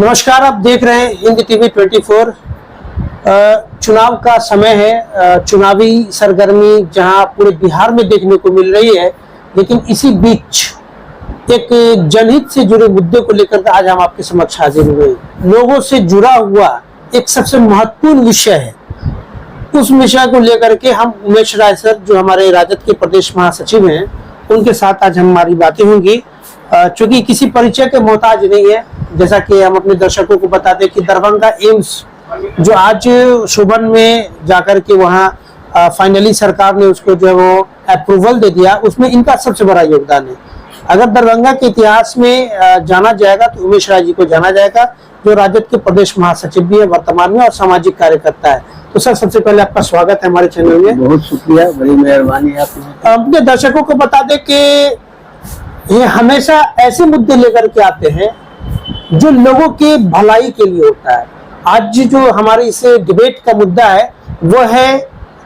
नमस्कार, आप देख रहे हैं हिंद टीवी 24। चुनाव का समय है, चुनावी सरगर्मी जहां पूरे बिहार में देखने को मिल रही है। लेकिन इसी बीच एक जनहित से जुड़े मुद्दे को लेकर आज हम आपके समक्ष हाजिर हुए। लोगों से जुड़ा हुआ एक सबसे महत्वपूर्ण विषय है। उस विषय को लेकर के हम उमेश राय सर, जो हमारे राजद के प्रदेश महासचिव हैं, उनके साथ आज हमारी बातें होंगी। चूंकि किसी परिचय के मोहताज नहीं है, जैसा कि हम अपने दर्शकों को बता दें कि दरभंगा एम्स जो आज शोभन में जाकर के वहाँ फाइनली सरकार ने उसको जो है वो अप्रूवल दे दिया, उसमें इनका सबसे बड़ा योगदान है। अगर दरभंगा के इतिहास में जाना जाएगा तो उमेश राय जी को जाना जाएगा, जो राजद के प्रदेश महासचिव भी है वर्तमान में और सामाजिक कार्यकर्ता है। तो सर, सबसे पहले आपका स्वागत है हमारे चैनल में। बहुत शुक्रिया, बड़ी मेहरबानी आपने। अपने दर्शकों को बता दें कि ये हमेशा ऐसे मुद्दे लेकर के आते हैं जो लोगों के भलाई के लिए होता है। आज जो हमारे इस डिबेट का मुद्दा है वो है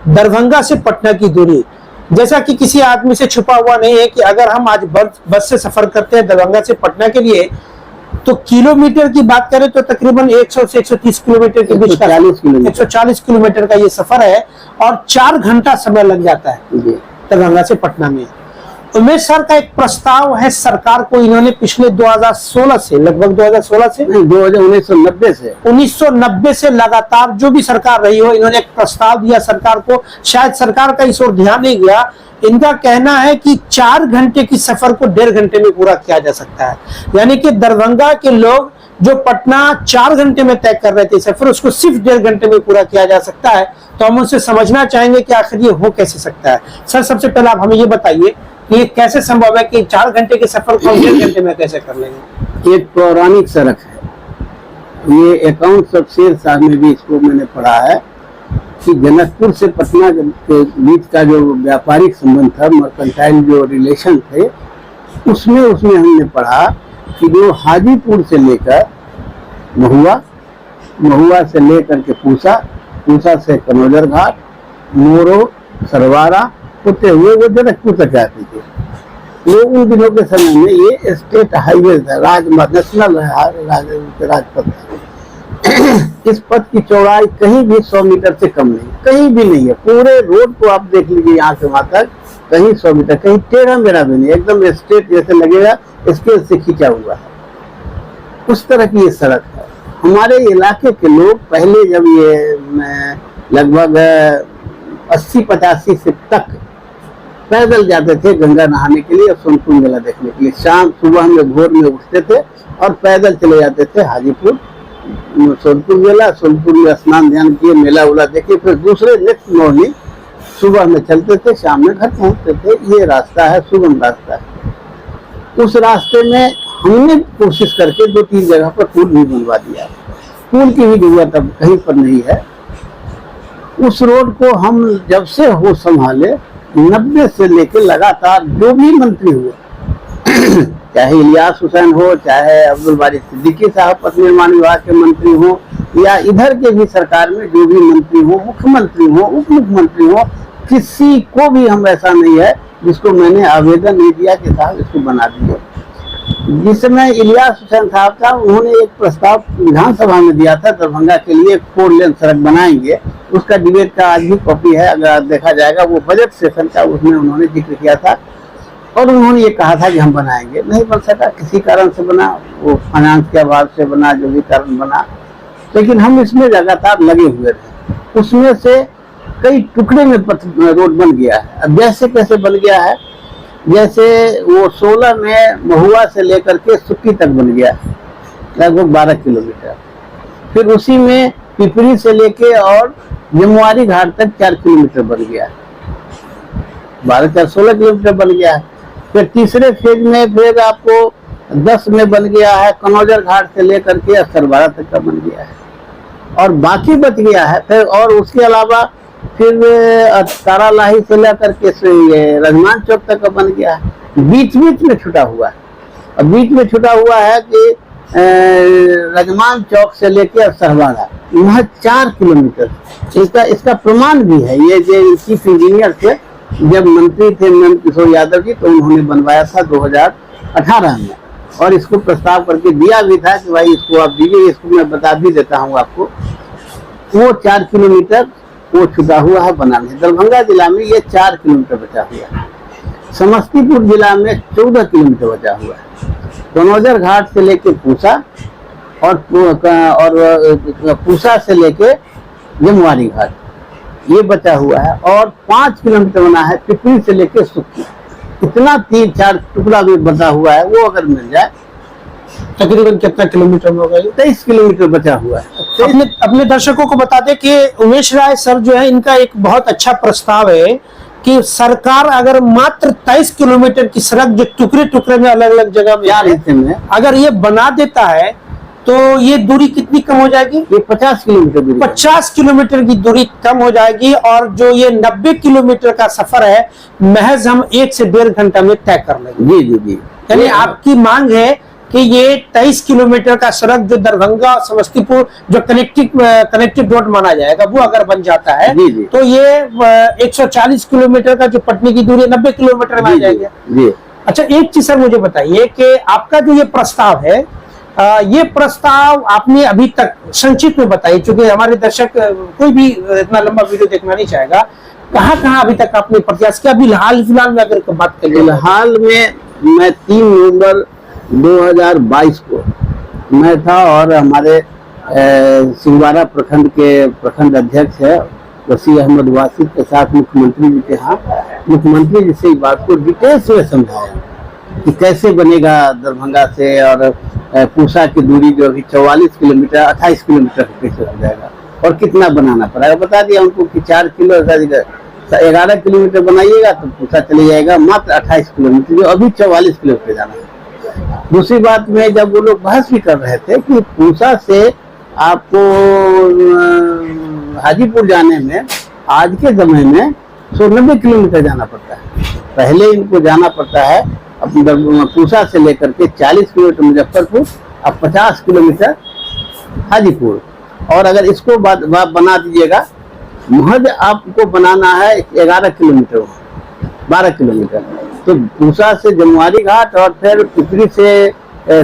दरभंगा से पटना की दूरी। जैसा कि किसी आदमी से छुपा हुआ नहीं है कि अगर हम आज बस से सफर करते हैं दरभंगा से पटना के लिए, तो किलोमीटर की बात करें तो तकरीबन 100 से 130 किलोमीटर के बीच का 140 किलोमीटर का ये सफर है और 4 घंटा समय लग जाता है दरभंगा से पटना में। उमेश सर का एक प्रस्ताव है सरकार को, इन्होंने पिछले 2016 से लगभग 2016 से 1990 से लगातार जो भी सरकार रही हो, इन्होंने एक प्रस्ताव दिया सरकार को। शायद सरकार का इस ओर ध्यान नहीं गया। इनका कहना है कि 4 घंटे की सफर को 1.5 घंटे में पूरा किया जा सकता है। यानी कि दरभंगा के लोग जो पटना 4 घंटे में तय कर रहे थे सफर, उसको सिर्फ 1.5 घंटे में पूरा किया जा सकता है। तो हम उनसे समझना चाहेंगे कि आखिर ये हो कैसे सकता है। सर, सबसे पहले आप हमें ये बताइए कि ये कैसे संभव है कि 4 घंटे के सफर को 1.5 घंटे में कैसे कर लेंगे? एक पौराणिक सड़क है, ये अकाउंट सब शेर साहब में भी इसको मैंने पढ़ा है कि जनकपुर से पटना के बीच का जो व्यापारिक संबंध था, मर्केंटाइल जो रिलेशन थे, उसमें हमने पढ़ा कि जो हाजीपुर से लेकर महुआ से लेकर के पूसा से कनौजर घाट, मोरो, सरवारा होते हुए वो जनकपुर तक जाती थी। वो उन दिनों के समय में ये स्टेट हाईवे था, नेशनल राजपथ था। इस पथ की चौड़ाई कहीं भी 100 मीटर से कम नहीं, कहीं भी नहीं है। पूरे रोड को आप देख लीजिए यहाँ से वहां तक, कहीं 100 मीटर, कहीं टेढ़ा मेढ़ा भी नहीं, एकदम स्ट्रेट जैसे लगेगा स्केल से खींचा हुआ है। उस तरह की ये सड़क है। हमारे इलाके के लोग पहले जब ये लगभग 80-85 से तक पैदल जाते थे गंगा नहाने के लिए और सोनपुर मेला देखने के लिए। शाम सुबह में भोर में उठते थे और पैदल चले जाते थे हाजीपुर, सोनपुर मेला, सोनपुर में स्नान ध्यान किए, मेला उला देखे, फिर दूसरे नेक्स्ट मॉर्निंग सुबह में चलते थे, शाम में घर पहुंचते थे। ये रास्ता है, सुगम रास्ता है। उस रास्ते में हमने कोशिश करके 2-3 जगह पर पुल भी बनवा दिया। पुल की भी जरूरत अब कहीं पर नहीं है। उस रोड को हम जब से हो संभाले, 90 से लेकर लगातार जो भी मंत्री हुए, चाहे इलियास हुसैन हो, चाहे अब्दुल बारी सिद्दीकी साहब पथ निर्माण विभाग के मंत्री हो, या इधर के भी सरकार में जो भी मंत्री हो, मुख्यमंत्री हो, उप मुख्यमंत्री हो, किसी को भी हम ऐसा नहीं है जिसको मैंने आवेदन नहीं दिया कि साहब इसको बना दिए। जिस समय इलियास हुसैन साहब था, उन्होंने एक प्रस्ताव विधानसभा में दिया था दरभंगा के लिए 4 लेन सड़क बनाएंगे। उसका डिबेट का आज भी कॉपी है, अगर देखा जाएगा, वो बजट सेशन का, उसमें उन्होंने जिक्र किया था और उन्होंने ये कहा था कि हम बनाएंगे। नहीं बन सका, किसी कारण से बना, वो फाइनेंस के अभाव से बना, जो भी कारण बना। लेकिन हम इसमें लगातार लगे हुए थे। उसमें से कई टुकड़े में रोड बन गया है। अब जैसे कैसे बन गया है, जैसे वो 16 में महुआ से लेकर के सुक्की तक बन गया लगभग 12 किलोमीटर। फिर उसी में पिपरी से लेके और जमुआरी घाट तक 4 किलोमीटर बन गया, 12-16 किलोमीटर बन गया। फिर तीसरे फेज में फिर आपको 10 में बन गया है, कनौजर घाट से लेकर के सरवारा तक का बन गया है और बाकी बच गया है। फिर और उसके अलावा फिर तारा लाही से लेकर के रजमान चौक तक का बन गया है। बीच में छुटा हुआ है, और बीच में छुटा हुआ है कि रजमान चौक से लेकर सरवारा, वहाँ 4 किलोमीटर। इसका प्रमाण भी है। ये जो चीफ इंजीनियर थे, जब मंत्री थे नंद किशोर यादव जी, तो उन्होंने बनवाया था 2018 में। और इसको प्रस्ताव करके दिया भी था कि भाई इसको आप दीजिए, इसको मैं बता भी देता हूँ आपको। वो 4 किलोमीटर वो छुटा हुआ है बनाने। दरभंगा जिला में ये 4 किलोमीटर बचा हुआ है। समस्तीपुर जिला में 14 किलोमीटर बचा हुआ है। कनौजर घाट से लेके पूसा और पूसा से लेके जमुआरी घाट ये बचा हुआ है, और 5 किलोमीटर बना है पिपरी से लेके सुक्की। इतना 3-4 टुकड़ा भी बचा हुआ है, वो अगर मिल जाए तकरीबन कितना किलोमीटर में होगा? 23 किलोमीटर बचा हुआ है। अपने दर्शकों को बता दें कि उमेश राय सर जो है, इनका एक बहुत अच्छा प्रस्ताव है कि सरकार अगर मात्र 23 किलोमीटर की सड़क जो टुकड़े टुकड़े में अलग अलग जगह में 4 हिस्से में अगर ये बना देता है तो ये दूरी कितनी कम हो जाएगी? ये 50 किलोमीटर दूरी 50 किलोमीटर की दूरी कम हो जाएगी, और जो ये 90 किलोमीटर का सफर है महज हम 1 से 1.5 घंटा में तय कर लेंगे। जी जी जी। यानी आपकी मांग है कि ये 23 किलोमीटर का सड़क जो दरभंगा समस्तीपुर जो कनेक्टेड रोड माना जाएगा, वो अगर बन जाता है जी जी। तो ये 140 किलोमीटर का जो पटनी की दूरी 90 किलोमीटर में आ जाएगा। जी। अच्छा, एक चीज सर मुझे बताइए कि आपका जो ये प्रस्ताव है, ये प्रस्ताव आपने अभी तक संक्षिप्त में बताइए, क्योंकि हमारे दर्शक कोई भी इतना लंबा वीडियो देखना नहीं चाहेगा। कहाँ अभी तक आपने प्रयास किया? अभी हाल फिलहाल में अगर बात करें, फिलहाल में मैं 3 नवंबर 2022 को मैं था, और हमारे सिंहवाड़ा प्रखंड के प्रखंड अध्यक्ष है वसीम अहमद वासिफ के साथ मुख्यमंत्री जी के यहाँ, मुख्यमंत्री जी से इस बात को डिटेल्स में समझाया कि कैसे बनेगा दरभंगा से, और पूसा की दूरी जो अभी 44 किलोमीटर 28 किलोमीटर कैसे हो जाएगा, और कितना बनाना पड़ेगा। बता दिया उनको कि 4 किलो 11 किलोमीटर बनाइएगा तो पूसा चले जाएगा मात्र 28 किलोमीटर, जो अभी 44 किलोमीटर जाना है। दूसरी बात में जब वो लोग बहस भी कर रहे थे कि पूसा से आपको हाजीपुर जाने में आज के समय में 190 किलोमीटर जाना पड़ता है। पहले इनको जाना पड़ता है पूसा से लेकर के 40 किलोमीटर मुजफ्फरपुर और 50 किलोमीटर हाजीपुर, और अगर इसको बना दीजिएगा, महज आपको बनाना है 11 किलोमीटर 12 किलोमीटर, तो पूसा से जमुआरी घाट और फिर पिपरी से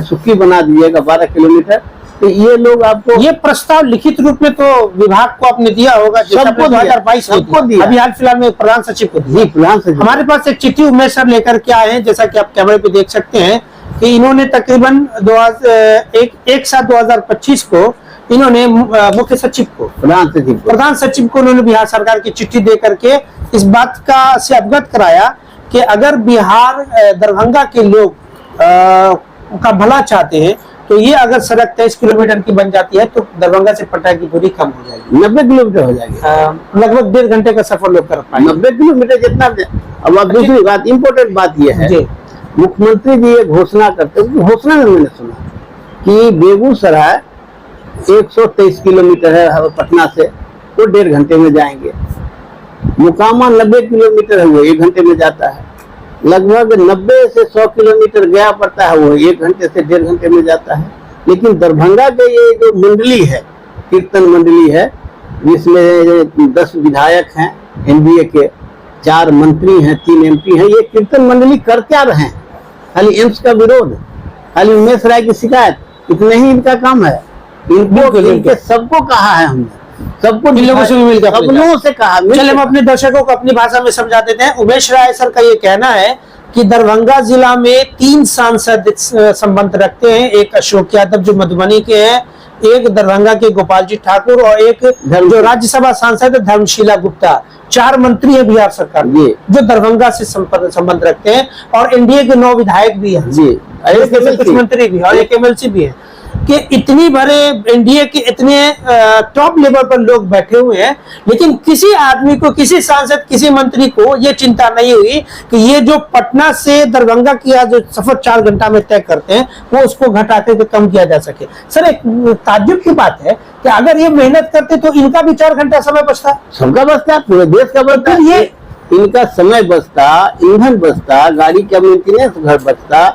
सुक्की बना दीजिएगा 12 किलोमीटर। तो ये लोग आपको ये प्रस्ताव लिखित रूप में तो विभाग को आपने दिया होगा, सबको 2022 सबको दिया, अभी हाल फिलहाल में प्रधान सचिव को दिया। प्रधान सचिव हमारे पास एक चिट्ठी उमेश सर लेकर के आए हैं, जैसा कि आप कैमरे पे देख सकते हैं कि इन्होंने तकरीबन 1/7/2025 को इन्होंने मुख्य सचिव को प्रधान सचिव को उन्होंने बिहार सरकार की चिट्ठी दे करके इस बात का से अवगत कराया कि अगर बिहार दरभंगा के लोग का भला चाहते हैं तो ये अगर सड़क 23 किलोमीटर की बन जाती है तो दरभंगा से पटना की दूरी कम हो जाएगी, 90 किलोमीटर हो जाएगी, लगभग 1.5 घंटे का सफर लोग कर पाएंगे। 90 किलोमीटर जितना। अब आप दूसरी बात, इम्पोर्टेंट बात यह है, मुख्यमंत्री जी ये घोषणा करते, घोषणा में मैंने सुना कि बेगूसराय 123 किलोमीटर है पटना से, वो 1.5 घंटे में जाएंगे। मोकामा 90 किलोमीटर है, वो 1 घंटे में जाता है। लगभग 90 से 100 किलोमीटर गया पड़ता है, वो 1 घंटे से 1.5 घंटे में जाता है। लेकिन दरभंगा के ये जो मंडली है, कीर्तन मंडली है, जिसमें 10 विधायक हैं एनडीए के, 4 मंत्री हैं, 3 एमपी हैं, ये कीर्तन मंडली कर क्या रहे हैं? खाली एम्स का विरोध, खाली उमेश राय की शिकायत, इतना ही इनका काम है। इनको सबको कहा है हमने, सबको लोगों से भी मिलकर सब लोगों से कहा। चलिए हम अपने दर्शकों को अपनी भाषा में समझा देते हैं। उमेश राय सर का ये कहना है कि दरभंगा जिला में 3 सांसद संबंध रखते हैं, एक अशोक यादव जो मधुबनी के हैं, एक दरभंगा के गोपाल जी ठाकुर, और एक जो राज्यसभा सांसद है धर्मशीला गुप्ता। 4 मंत्री है बिहार सरकार में जो दरभंगा से संबंध रखते हैं, और एनडीए के 9 विधायक भी हैं, कुछ मंत्री भी और एक एमएलसी भी है। कि इतनी बड़े एनडीए के इतने टॉप लेवल पर लोग बैठे हुए हैं, लेकिन किसी आदमी को, किसी सांसद, किसी मंत्री को ये चिंता नहीं हुई कि ये जो पटना से दरभंगा किया जो सफर 4 घंटा में तय करते हैं वो उसको घटा के कम किया जा सके। सर, एक ताज्जुब की बात है कि अगर ये मेहनत करते तो इनका भी 4 घंटा समय बचता, सबका बचता, पूरे देश का बचता, ये इनका समय बचता, ईंधन बचता, गाड़ी का मेंटेनेंस घर बचता,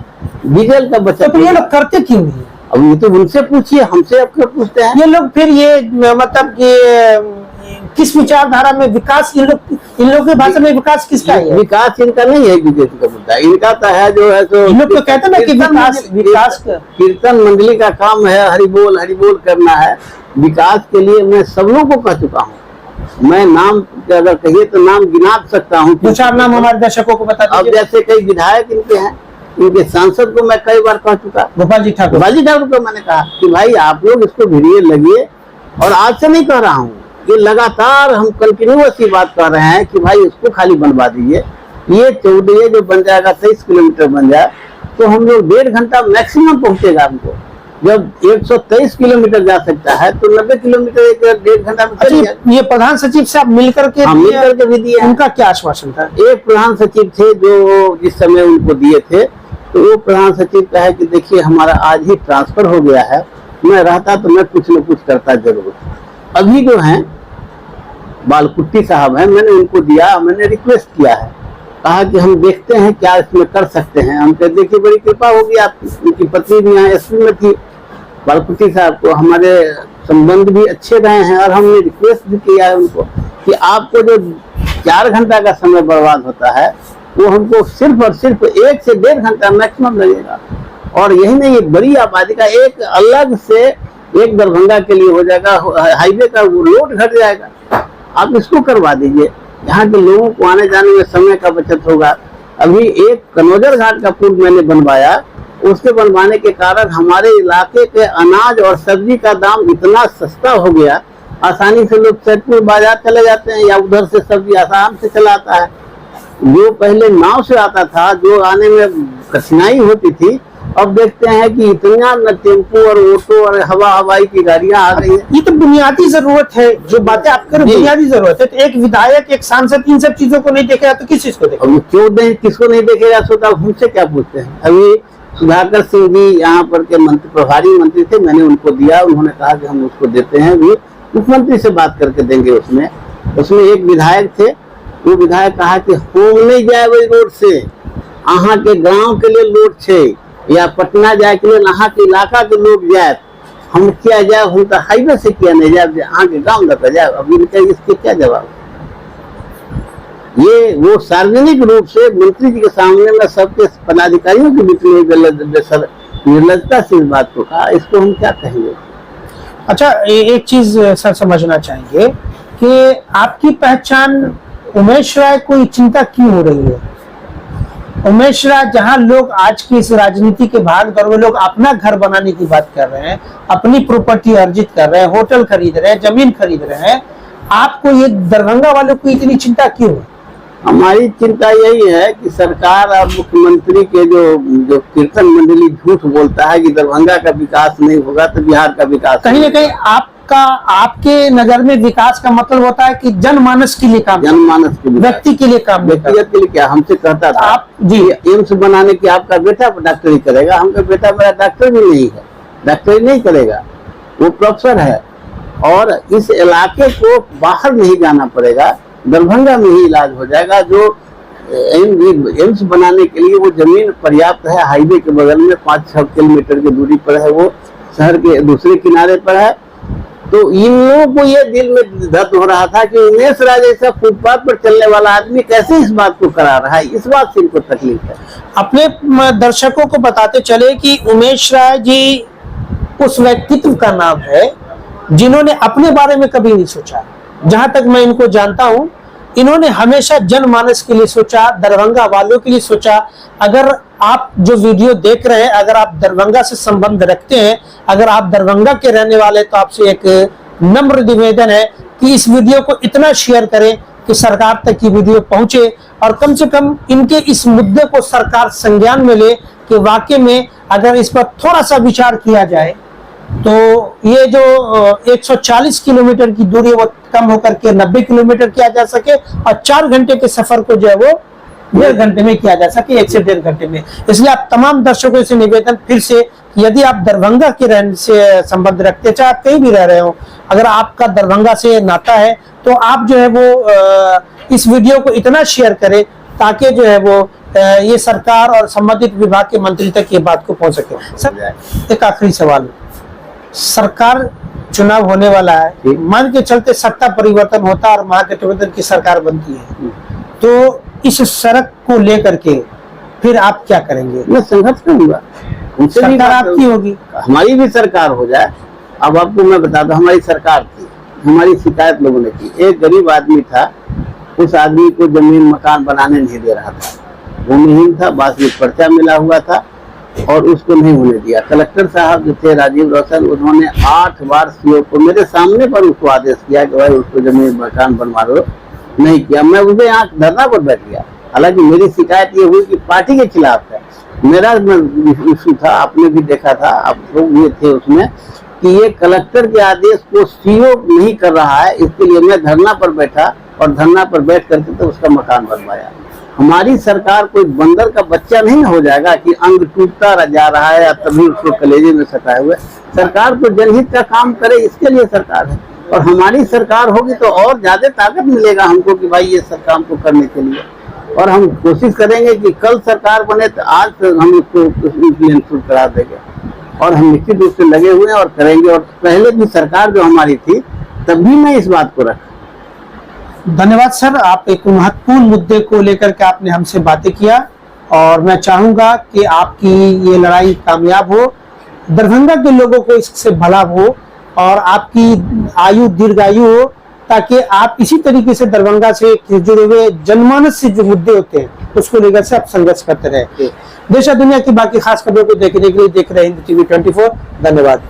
डीजल का बचता। तो ये लोग करते क्यों नहीं? अब ये तो उनसे पूछिए, हमसे अब क्यों पूछते हैं? ये लोग फिर ये मतलब कि किस विचारधारा में विकास, इन लोग की भाषा में विकास किसका है? विकास इनका नहीं है बीजेपी का मुद्दा, इनका तो है जो है तो इन लोग तो कहते हैं ना कि विकास कीर्तन मंडली का काम है, हरिबोल करना है। विकास के लिए मैं सब लोगों को कह चुका हूँ, मैं नाम अगर कहिए तो नाम गिना सकता हूँ। 2-4 नाम हमारे दर्शकों को बता अब दीजिए। जैसे कई विधायक इनके हैं, इनके सांसद को मैं कई बार कह चुका, गोपाल जी ठाकुर को मैंने कहा कि भाई आप लोग इसको भिड़िए लगिए, और आज से नहीं कह रहा हूँ, ये लगातार हम कंटिन्यूअस ये बात कर रहे हैं कि भाई इसको खाली बनवा दीजिए। ये 14 जो बन जाएगा 23 किलोमीटर बन जाए तो हम लोग 1.5 घंटा मैक्सिमम पहुंचेगा हमको। जब 123 किलोमीटर जा सकता है तो 90 किलोमीटर 1.5 घंटा में चल जाएगा। ये प्रधान सचिव से आप मिलकर के मिलकर के भी दिए। उनका क्या आश्वासन था? एक प्रधान सचिव थे जो जिस समय उनको दिए थे, तो वो प्रधान सचिव का है कि देखिए हमारा आज ही ट्रांसफर हो गया है, मैं रहता तो मैं कुछ न कुछ करता जरूर। अभी जो है बालकुट्टी साहब हैं, मैंने उनको दिया, मैंने रिक्वेस्ट किया है, कहा कि हम देखते हैं क्या इसमें कर सकते हैं। हम कहते देखिए बड़ी कृपा होगी आपकी, उनकी पत्नी भी यहाँ एसपी में थी। बालकुट्टी साहब को हमारे संबंध भी अच्छे रहे हैं, और हमने रिक्वेस्ट भी किया है उनको कि आपको जो 4 घंटा का समय बर्बाद होता है वो हमको सिर्फ और सिर्फ 1 से 1.5 घंटा मैक्सिमम लगेगा। और यही नहीं, एक बड़ी आबादी का एक अलग से एक दरभंगा के लिए हो जाएगा, हाईवे का लोड घट जाएगा। आप इसको करवा दीजिए, यहाँ के लोगों को आने जाने में समय का बचत होगा। अभी एक कनौजर घाट का पुल मैंने बनवाया, उसके बनवाने के कारण हमारे इलाके के अनाज और सब्जी का दाम इतना सस्ता हो गया, आसानी से लोग सैदपुर बाजार चले जाते हैं या उधर से सब्जी आसाम से चला आता है। जो पहले नाव से आता था, जो आने में कठिनाई होती थी, अब देखते हैं कि इतना न टेम्पो और ऑटो और हवाई की गाड़ियां आ गई है। ये तो बुनियादी जरूरत है, जो बातें आप कर रहे हैं बुनियादी जरूरत है। तो एक विधायक, एक सांसद इन सब चीजों को नहीं देखेगा तो किस चीज को देखेगा? क्यों नहीं, किसको नहीं देखेगा? सोता हमसे क्या पूछते हैं? अभी सुधाकर सिंह जी यहाँ पर के मंत्री, प्रभारी मंत्री थे, मैंने उनको दिया, उन्होंने कहा कि हम उसको देते हैं, भी मुख्यमंत्री से बात करके देंगे। उसमें एक विधायक थे, वो विधायक कहा कि होम नहीं जाए वही रोड से, अहाँ के गाँव के लिए लोड छे, या पटना जाए के लिए अहाँ के इलाका के लोग जाए, हम किया जाए, हम तो हाईवे से किया नहीं जाए, अहाँ के गाँव लगा जाए। अब इनका इसके क्या जवाब? ये वो सार्वजनिक रूप से मंत्री जी के सामने में सबके पदाधिकारियों के बीच में निर्लजता से इस बात को कहा, इसको हम क्या कहेंगे? अच्छा, एक चीज सर समझना चाहेंगे कि आपकी पहचान उमेश राय को चिंता क्यों हो रही है? उमेश राय, जहां लोग आज की इस राजनीति के भाग दौड़ में लोग अपना घर बनाने की बात कर रहे हैं, अपनी प्रॉपर्टी अर्जित कर रहे हैं, होटल खरीद रहे हैं, जमीन खरीद रहे हैं, आपको ये दरभंगा वालों को इतनी चिंता क्यों है? हमारी चिंता यही है कि सरकार और मुख्यमंत्री के जो कीर्तन मंडली झूठ बोलता है कि दरभंगा का विकास नहीं होगा तो बिहार का विकास, कहीं ना कहीं आपके नजर में विकास का मतलब होता है कि जनमानस के लिए काम, जनमानस के लिए, व्यक्ति के लिए काम, व्यक्तिगत के लिए क्या? हमसे कहता था आप जी एम्स बनाने की आपका बेटा डॉक्टरी करेगा, हमका बेटा मेरा डॉक्टर भी नहीं है, डॉक्टरी नहीं करेगा, वो प्रोफेसर है, और इस इलाके को बाहर नहीं जाना पड़ेगा, दरभंगा में ही इलाज हो जाएगा। जो एम्स बनाने के लिए वो जमीन पर्याप्त है, हाईवे के बगल में 5-6 किलोमीटर की दूरी पर है, वो शहर के दूसरे किनारे पर है। तो इन लोगों को ये दिल में दर्द हो रहा था कि उमेश राय जैसा फुटपाथ पर चलने वाला आदमी कैसे इस बात को करा रहा है, इस बात से इनको तकलीफ है। अपने दर्शकों को बताते चले कि उमेश राय जी उस व्यक्तित्व का नाम है जिन्होंने अपने बारे में कभी नहीं सोचा। जहां तक मैं इनको जानता हूं, इन्होंने हमेशा जनमानस के लिए सोचा, दरभंगा वालों के लिए सोचा। अगर आप जो वीडियो देख रहे हैं, अगर आप दरभंगा से संबंध रखते हैं, अगर आप दरभंगा के रहने वाले, तो आपसे एक नम्र निवेदन है कि इस वीडियो को इतना शेयर करें कि सरकार तक ये वीडियो पहुंचे, और कम से कम इनके इस मुद्दे को सरकार संज्ञान में ले कि वाकई में अगर इस पर थोड़ा सा विचार किया जाए तो ये जो 140 किलोमीटर की दूरी वो कम होकर के 90 किलोमीटर किया जा सके, और 4 घंटे के सफर को जो है वो 1.5 घंटे में किया जा सके, 1 से 1.5 घंटे में। इसलिए आप तमाम दर्शकों से निवेदन फिर से, यदि आप दरभंगा के रहने से संबंध रखते हैं, चाहे आप कहीं भी रह रहे हो, अगर आपका दरभंगा से नाता है तो आप जो है वो इस वीडियो को इतना शेयर करें ताकि जो है वो ये सरकार और संबंधित विभाग के मंत्री तक ये बात को पहुंच सके। सर, एक आखिरी सवाल, सरकार चुनाव होने वाला है, ठीक। मान के चलते सत्ता परिवर्तन होता है और महागठबंधन की सरकार बनती है, तो इस सड़क को लेकर के फिर आप क्या करेंगे? मैं संघर्ष करूंगा, उनसे भी सरकार बात आपकी होगी, हमारी भी सरकार हो जाए। अब आपको मैं बता दूं, हमारी सरकार थी, हमारी शिकायत लोगों ने की। एक गरीब आदमी था, उस आदमी को जमीन मकान बनाने नहीं दे रहा था, भूमिहीन था, वास्तविक पर्चा मिला हुआ था और उसको नहीं होने दिया। कलेक्टर साहब जो थे राजीव रोशन, उन्होंने 8 बार सीओ को मेरे सामने पर उसको आदेश किया कि भाई उसको जमीन मकान बनवा दो, नहीं किया। मैं उसे यहाँ धरना पर बैठ गया। हालांकि मेरी शिकायत ये हुई कि पार्टी के खिलाफ है, मेरा इशू था, आपने भी देखा था, आप लोग भी थे उसमें, कि ये कलेक्टर के आदेश को सीओ नहीं कर रहा है, इसके लिए मैं धरना पर बैठा और धरना पर बैठ करके तो उसका मकान बनवाया। हमारी सरकार कोई बंदर का बच्चा नहीं हो जाएगा कि अंग टूटता जा रहा है या तभी उसको कलेजे में सटाए हुए। सरकार तो जनहित का काम करे, इसके लिए सरकार है, और हमारी सरकार होगी तो और ज्यादा ताकत मिलेगा हमको कि भाई ये सब काम को करने के लिए। और हम कोशिश करेंगे कि कल सरकार बने तो आज से हम उसको इंप्लीमेंट करा देंगे, और हम निश्चित रूप से लगे हुए हैं और करेंगे। और पहले भी सरकार जो हमारी थी तब भी मैं इस बात को रखा। धन्यवाद सर, आप एक महत्वपूर्ण मुद्दे को लेकर के आपने हमसे बातें किया और मैं चाहूंगा कि आपकी ये लड़ाई कामयाब हो, दरभंगा के लोगों को इससे भला हो और आपकी आयु दीर्घायु हो, ताकि आप इसी तरीके से दरभंगा से जुड़े हुए जनमानस से जो मुद्दे होते हैं उसको लेकर से आप संघर्ष करते रहे। देश और दुनिया की बाकी खास खबरों को देखने के लिए देख रहे हैं हिंद टीवी 24। धन्यवाद।